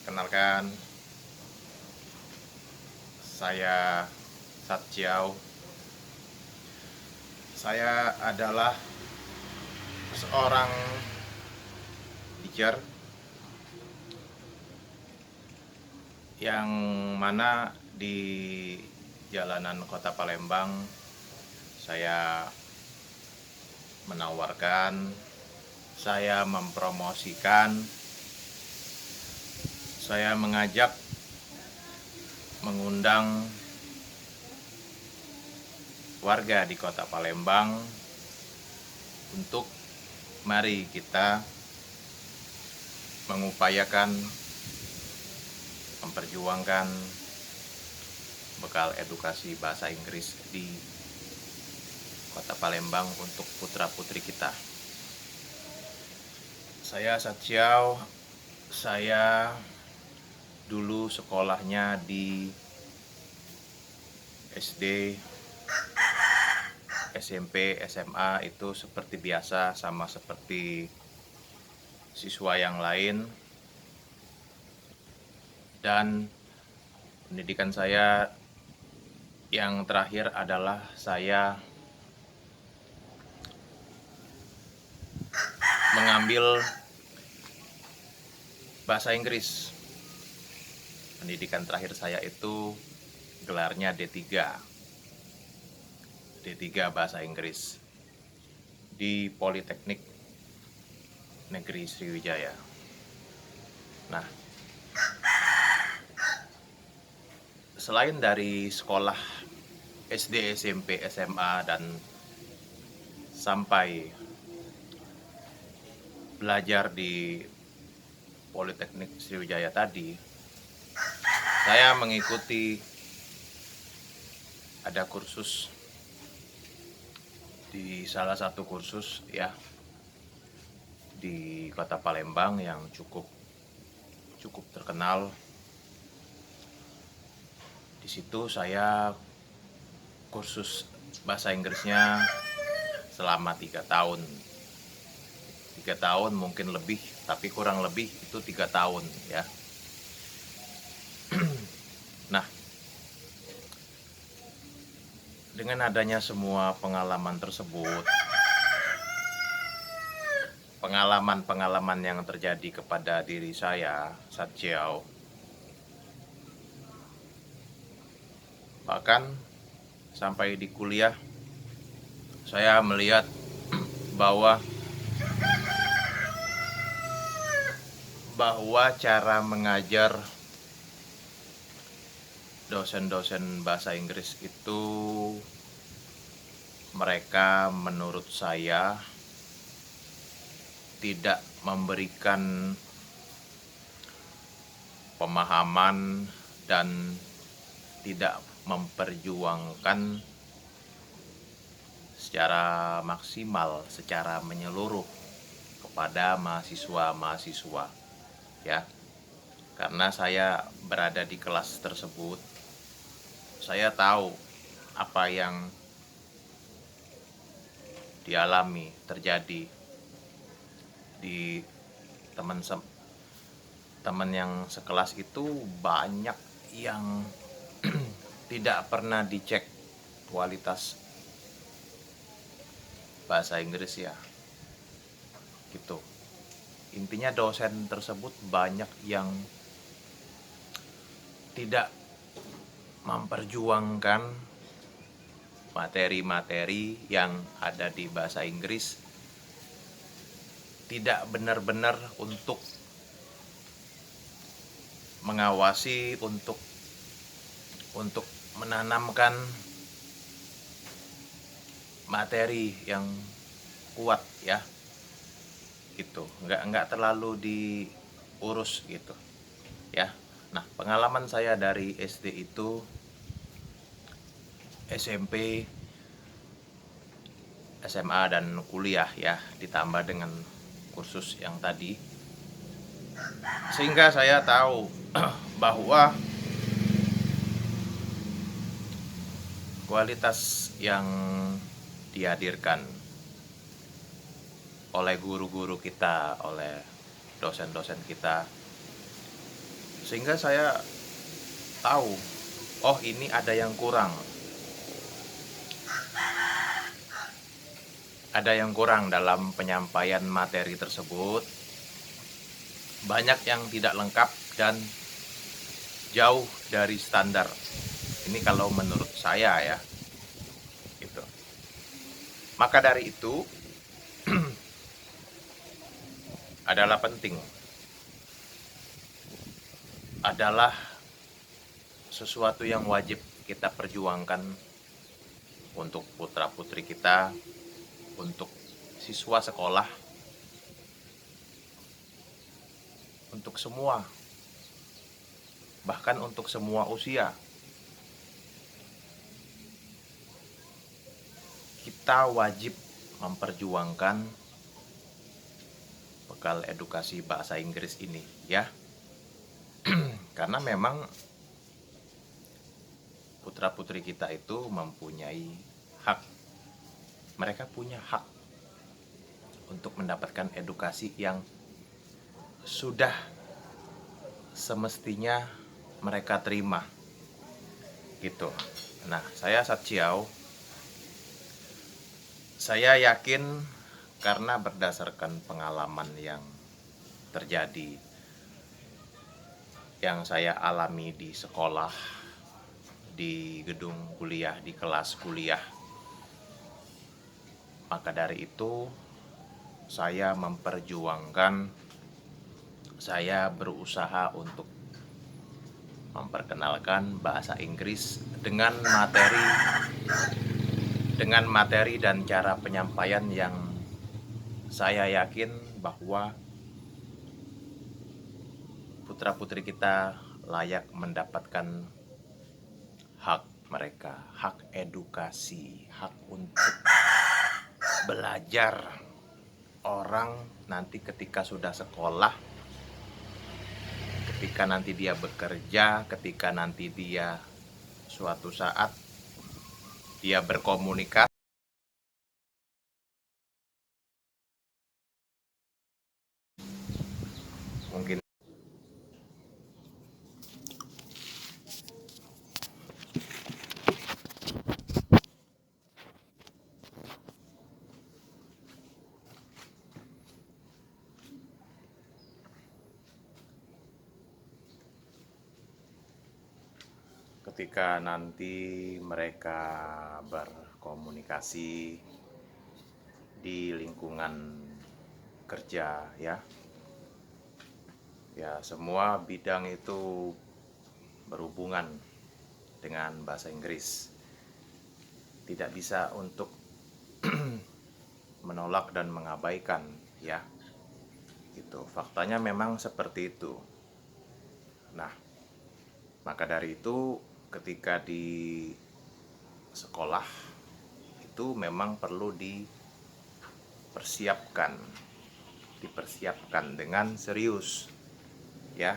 Perkenalkan, saya Satjiao. Saya adalah seorang teacher yang mana di jalanan kota Palembang saya menawarkan, saya mempromosikan, saya mengajak, mengundang warga di kota Palembang untuk mari kita mengupayakan, memperjuangkan bekal edukasi bahasa Inggris di kota Palembang untuk putra-putri kita. Saya Satjiao, saya dulu sekolahnya di SD, SMP, SMA itu seperti biasa, sama seperti siswa yang lain. Dan pendidikan saya yang terakhir adalah saya mengambil bahasa Inggris. Pendidikan terakhir saya itu gelarnya D3 bahasa Inggris di Politeknik Negeri Sriwijaya. Nah, selain dari sekolah SD, SMP, SMA, dan sampai belajar di Politeknik Sriwijaya tadi, saya mengikuti ada kursus di salah satu kursus ya di kota Palembang yang cukup terkenal. Di situ saya kursus bahasa Inggrisnya selama 3 tahun. 3 tahun mungkin lebih, tapi kurang lebih itu 3 tahun ya. Nah, dengan adanya semua pengalaman tersebut, pengalaman-pengalaman yang terjadi kepada diri saya, Satjiao, bahkan sampai di kuliah saya melihat bahwa cara mengajar dosen-dosen bahasa Inggris itu, mereka menurut saya tidak memberikan pemahaman dan tidak memperjuangkan secara maksimal, secara menyeluruh kepada mahasiswa-mahasiswa ya. Karena saya berada di kelas tersebut, saya tahu apa yang dialami, terjadi di teman yang sekelas itu. Banyak yang tidak pernah dicek kualitas bahasa Inggris ya, gitu. Intinya dosen tersebut banyak yang tidak memperjuangkan materi-materi yang ada di bahasa Inggris, tidak benar-benar untuk mengawasi, untuk menanamkan materi yang kuat ya, gitu. Nggak terlalu diurus gitu ya. Nah, pengalaman saya dari SD itu, SMP, SMA, dan kuliah ya, ditambah dengan kursus yang tadi, sehingga saya tahu bahwa kualitas yang dihadirkan oleh guru-guru kita, oleh dosen-dosen kita, Sehingga saya tahu, oh ini ada yang kurang. Ada yang kurang dalam penyampaian materi tersebut. Banyak yang tidak lengkap dan jauh dari standar. Ini kalau menurut saya ya. Gitu. Maka dari itu adalah penting, adalah sesuatu yang wajib kita perjuangkan untuk putra-putri kita, untuk siswa sekolah, untuk semua, bahkan untuk semua usia. Kita wajib memperjuangkan bekal edukasi bahasa Inggris ini ya. Karena memang putra-putri kita itu mempunyai hak. Mereka punya hak untuk mendapatkan edukasi yang sudah semestinya mereka terima. Gitu. Nah, saya Satsiao, saya yakin karena berdasarkan pengalaman yang terjadi, yang saya alami di sekolah, di gedung kuliah, di kelas kuliah. Maka dari itu saya memperjuangkan, saya berusaha untuk memperkenalkan bahasa Inggris dengan materi dan cara penyampaian yang saya yakin bahwa putra-putri kita layak mendapatkan hak mereka, hak edukasi, hak untuk belajar. Orang nanti ketika sudah sekolah, ketika nanti dia bekerja, ketika nanti dia suatu saat dia berkomunikasi, mungkin ketika nanti mereka berkomunikasi di lingkungan kerja ya, semua bidang itu berhubungan dengan bahasa Inggris. Tidak bisa untuk menolak dan mengabaikan ya. Gitu. Faktanya memang seperti itu. Nah, maka dari itu ketika di sekolah itu memang perlu dipersiapkan dengan serius ya.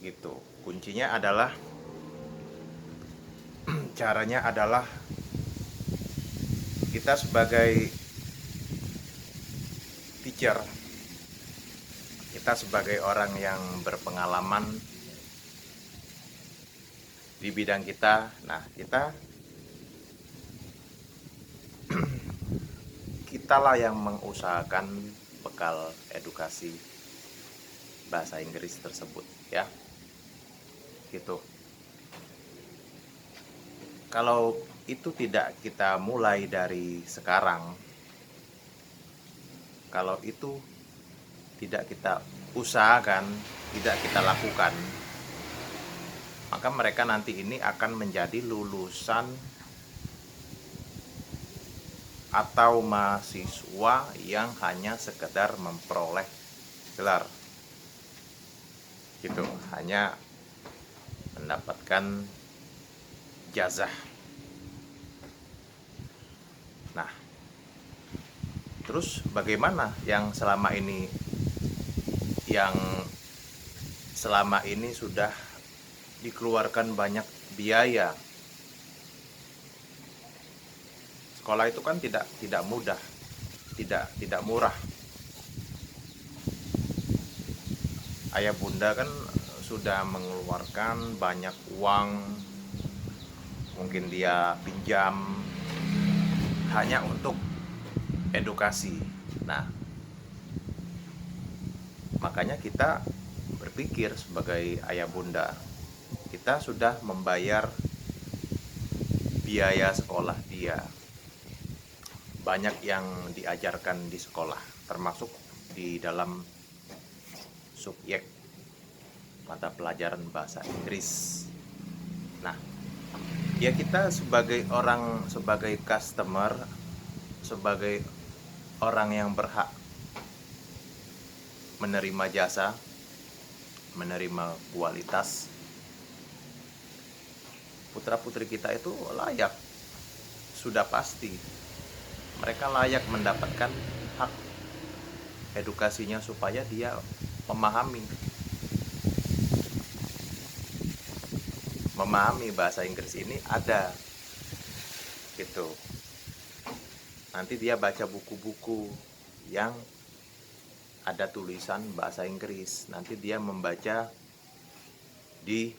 Gitu. Kuncinya adalah caranya adalah kita sebagai teacher, kita sebagai orang yang berpengalaman di bidang kita, nah kitalah yang mengusahakan bekal edukasi bahasa Inggris tersebut ya. Gitu. Kalau itu tidak kita mulai dari sekarang, kalau itu tidak kita usahakan, tidak kita lakukan, maka mereka nanti ini akan menjadi lulusan atau mahasiswa yang hanya sekedar memperoleh gelar. Gitu, hanya mendapatkan jazah. Nah, terus bagaimana yang selama ini sudah dikeluarkan banyak biaya? Sekolah itu kan tidak mudah, tidak murah. ayah bunda kan sudah mengeluarkan banyak uang, mungkin dia pinjam hanya untuk edukasi. Nah, makanya kita berpikir sebagai ayah bunda, kita sudah membayar biaya sekolah dia. Banyak yang diajarkan di sekolah, termasuk di dalam subjek mata pelajaran bahasa Inggris. Nah, ya kita sebagai customer, sebagai orang yang berhak menerima jasa, menerima kualitas, putra-putri kita itu layak, sudah pasti mereka layak mendapatkan hak edukasinya supaya dia memahami bahasa Inggris ini ada gitu. Nanti dia baca buku-buku yang ada tulisan bahasa Inggris, nanti dia membaca di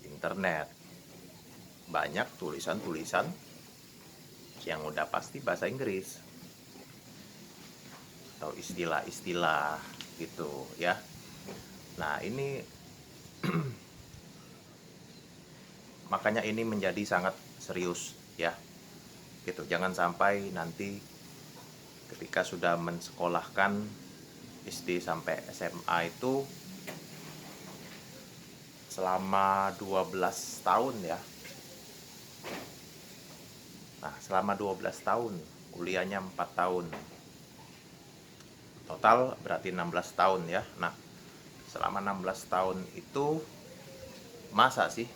internet banyak tulisan-tulisan yang udah pasti bahasa Inggris atau istilah-istilah gitu ya. Nah, ini makanya ini menjadi sangat serius ya. Gitu. Jangan sampai nanti ketika sudah mensekolahkan SD sampai SMA itu selama 12 tahun ya. Nah, selama 12 tahun, kuliahnya 4 tahun. Total berarti 16 tahun ya. Nah, selama 16 tahun itu masa sih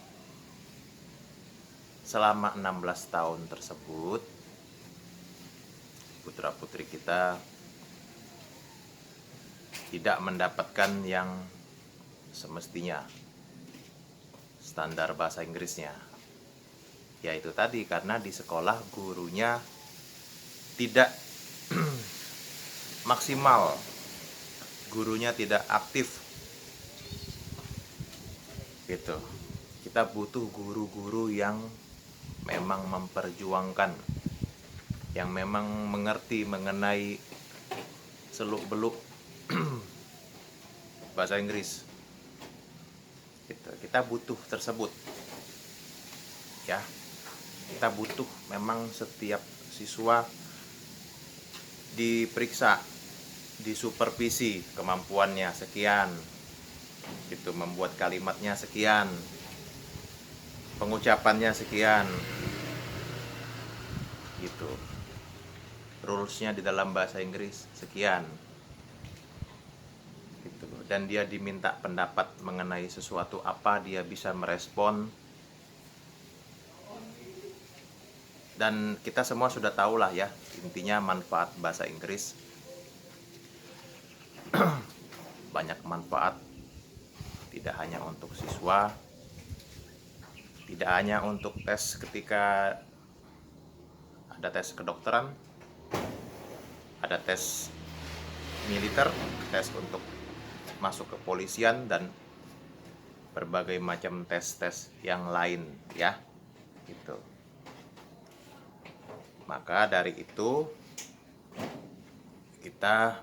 selama 16 tahun tersebut putra-putri kita tidak mendapatkan yang semestinya standar bahasa Inggrisnya. Yaitu tadi karena di sekolah gurunya tidak maksimal, gurunya tidak aktif gitu. Kita butuh guru-guru yang memang memperjuangkan, yang memang mengerti mengenai seluk-beluk bahasa Inggris gitu. Kita butuh tersebut ya. Kita butuh memang setiap siswa diperiksa, disupervisi kemampuannya sekian gitu, membuat kalimatnya sekian, pengucapannya sekian gitu, rulesnya di dalam bahasa Inggris sekian gitu. Dan dia diminta pendapat mengenai sesuatu apa, dia bisa merespon. Dan kita semua sudah tahu lah ya, intinya manfaat bahasa Inggris. Banyak manfaat, tidak hanya untuk siswa, tidak hanya untuk tes ketika ada tes kedokteran, ada tes militer, tes untuk masuk ke polisian, dan berbagai macam tes-tes yang lain ya gitu. Maka dari itu kita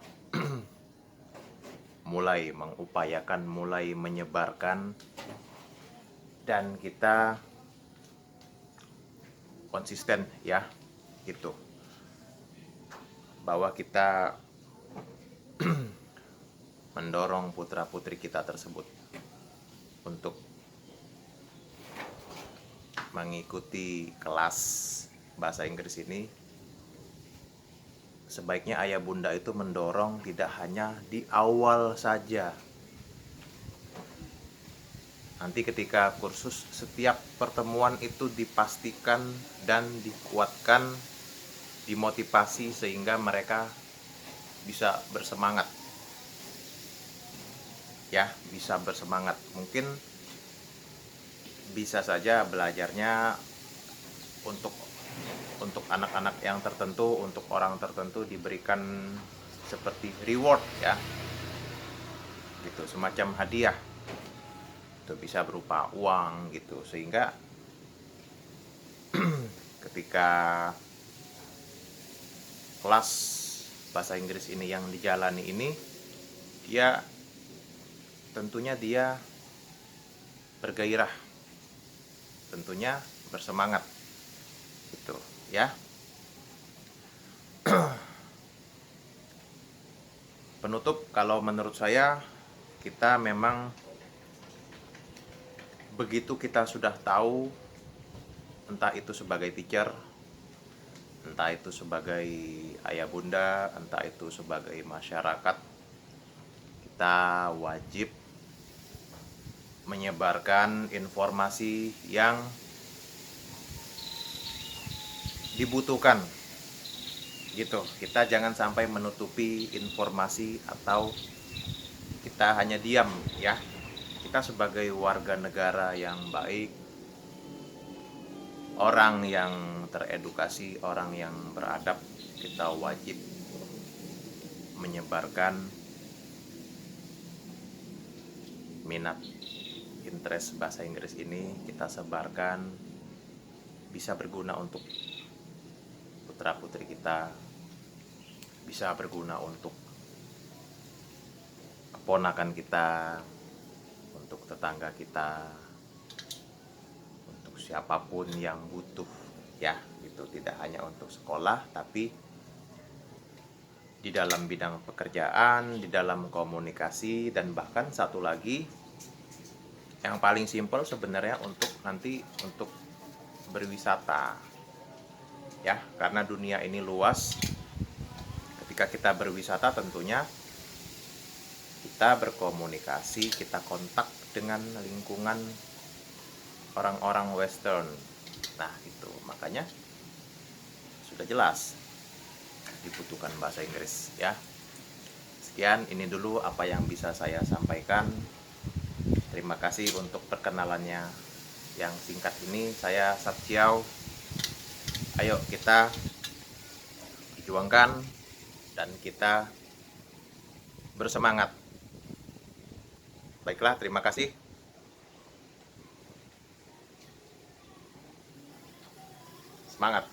mulai mengupayakan, mulai menyebarkan, dan kita konsisten ya gitu, bahwa kita mendorong putra-putri kita tersebut untuk mengikuti kelas bahasa Inggris ini. Sebaiknya ayah bunda itu mendorong tidak hanya di awal saja. Nanti ketika kursus, setiap pertemuan itu dipastikan dan dikuatkan, dimotivasi sehingga mereka bisa bersemangat. Ya, bisa bersemangat. Mungkin bisa saja belajarnya untuk anak-anak yang tertentu, untuk orang tertentu diberikan seperti reward ya. gitu, semacam hadiah. Itu bisa berupa uang gitu, sehingga ketika kelas bahasa Inggris ini yang dijalani ini, dia tentunya dia bergairah, tentunya bersemangat gitu ya. Penutup, kalau menurut saya, kita memang begitu kita sudah tahu, entah itu sebagai teacher, entah itu sebagai ayah bunda, entah itu sebagai masyarakat, kita wajib menyebarkan informasi yang dibutuhkan gitu. Kita jangan sampai menutupi informasi atau kita hanya diam ya. Kita sebagai warga negara yang baik, orang yang teredukasi, orang yang beradab, kita wajib menyebarkan minat, interest bahasa Inggris ini. Kita sebarkan, bisa berguna untuk putra-putri kita, bisa berguna untuk keponakan kita, untuk tetangga kita, untuk siapapun yang butuh ya. Itu tidak hanya untuk sekolah, tapi di dalam bidang pekerjaan, di dalam komunikasi, dan bahkan satu lagi yang paling simpel sebenarnya, untuk nanti untuk berwisata ya, karena dunia ini luas. Ketika kita berwisata, tentunya kita berkomunikasi, kita kontak dengan lingkungan orang-orang western. Nah itu makanya sudah jelas dibutuhkan bahasa Inggris ya. Sekian, ini dulu apa yang bisa saya sampaikan. Terima kasih untuk perkenalannya yang singkat ini. Saya Satjiao. Ayo kita perjuangkan dan kita bersemangat. Baiklah, terima kasih. Semangat.